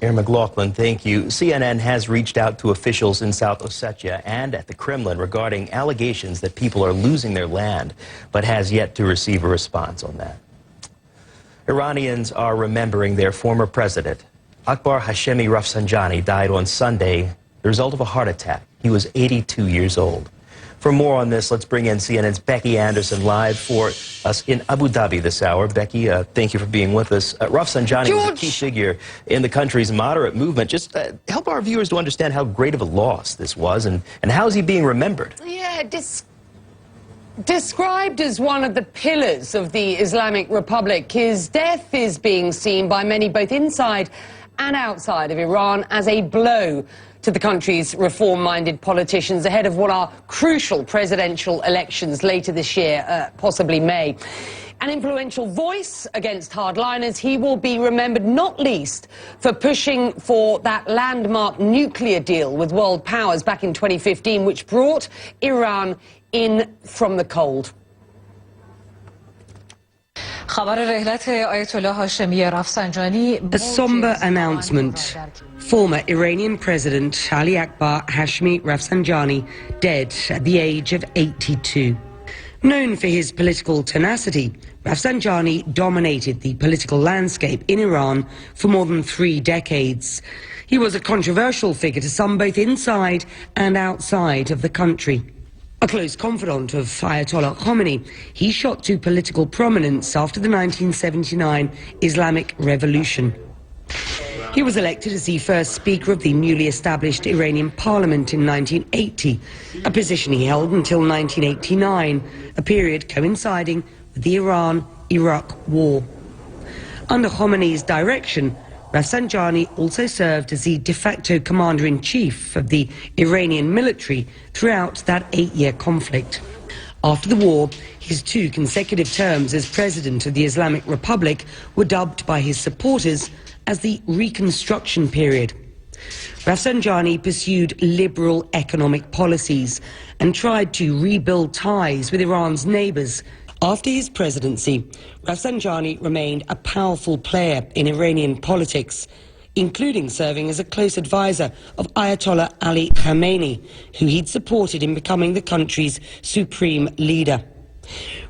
Aaron McLaughlin, thank you. CNN has reached out to officials in South Ossetia and at the Kremlin regarding allegations that people are losing their land, but has yet to receive a response on that. Iranians are remembering their former president. Akbar Hashemi Rafsanjani died on Sunday, the result of a heart attack. He was 82 years old. For more on this, let's bring in CNN's Becky Anderson live for us in Abu Dhabi this hour. Becky, thank you for being with us. Rafsanjani was a key figure in the country's moderate movement. Just help our viewers to understand how great of a loss this was and how is he being remembered? Yeah, described as one of the pillars of the Islamic Republic, his death is being seen by many both inside and outside of Iran as a blow to the country's reform-minded politicians ahead of what are crucial presidential elections later this year, possibly May. An influential voice against hardliners, he will be remembered not least for pushing for that landmark nuclear deal with world powers back in 2015, which brought Iran in from the cold. A somber announcement. Former Iranian President Ali Akbar Hashemi Rafsanjani dead at the age of 82. Known for his political tenacity, Rafsanjani dominated the political landscape in Iran for more than 3 decades. He was a controversial figure to some both inside and outside of the country. A close confidant of Ayatollah Khomeini, he shot to political prominence after the 1979 Islamic Revolution. He was elected as the first Speaker of the newly established Iranian Parliament in 1980, a position he held until 1989, a period coinciding with the Iran-Iraq War. Under Khomeini's direction, Rafsanjani also served as the de facto commander-in-chief of the Iranian military throughout that 8-year conflict. After the war, his 2 consecutive terms as president of the Islamic Republic were dubbed by his supporters as the Reconstruction period. Rafsanjani pursued liberal economic policies and tried to rebuild ties with Iran's neighbors. After his presidency, Rafsanjani remained a powerful player in Iranian politics, including serving as a close advisor of Ayatollah Ali Khamenei, who he'd supported in becoming the country's supreme leader.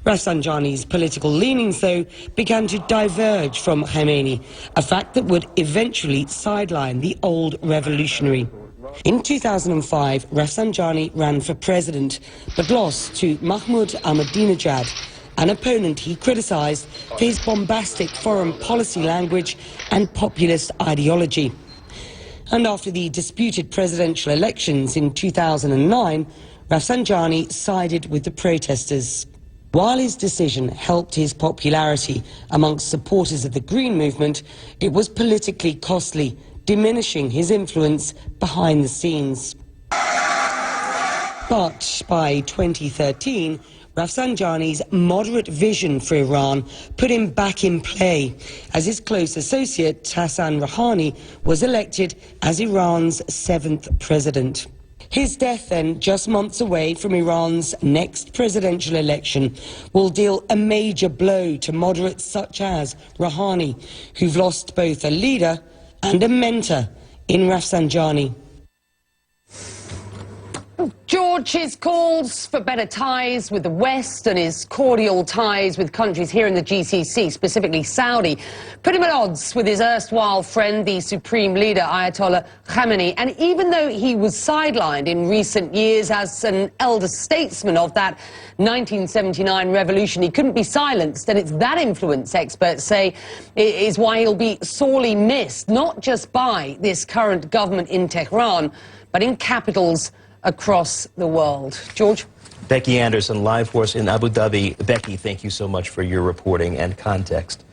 Rafsanjani's political leanings, though, began to diverge from Khamenei, a fact that would eventually sideline the old revolutionary. In 2005, Rafsanjani ran for president, but lost to Mahmoud Ahmadinejad, an opponent he criticized for his bombastic foreign policy language and populist ideology. And after the disputed presidential elections in 2009, Rafsanjani sided with the protesters. While his decision helped his popularity amongst supporters of the Green movement, it was politically costly, diminishing his influence behind the scenes. But by 2013, Rafsanjani's moderate vision for Iran put him back in play, as his close associate Hassan Rouhani was elected as Iran's 7th president. His death then, just months away from Iran's next presidential election, will deal a major blow to moderates such as Rouhani, who've lost both a leader and a mentor in Rafsanjani. George, his calls for better ties with the West and his cordial ties with countries here in the GCC, specifically Saudi, put him at odds with his erstwhile friend, the supreme leader, Ayatollah Khamenei. And even though he was sidelined in recent years as an elder statesman of that 1979 revolution, he couldn't be silenced. And it's that influence, experts say, is why he'll be sorely missed, not just by this current government in Tehran, but in capitals across the world. George? Becky Anderson, live for us in Abu Dhabi. Becky, thank you so much for your reporting and context.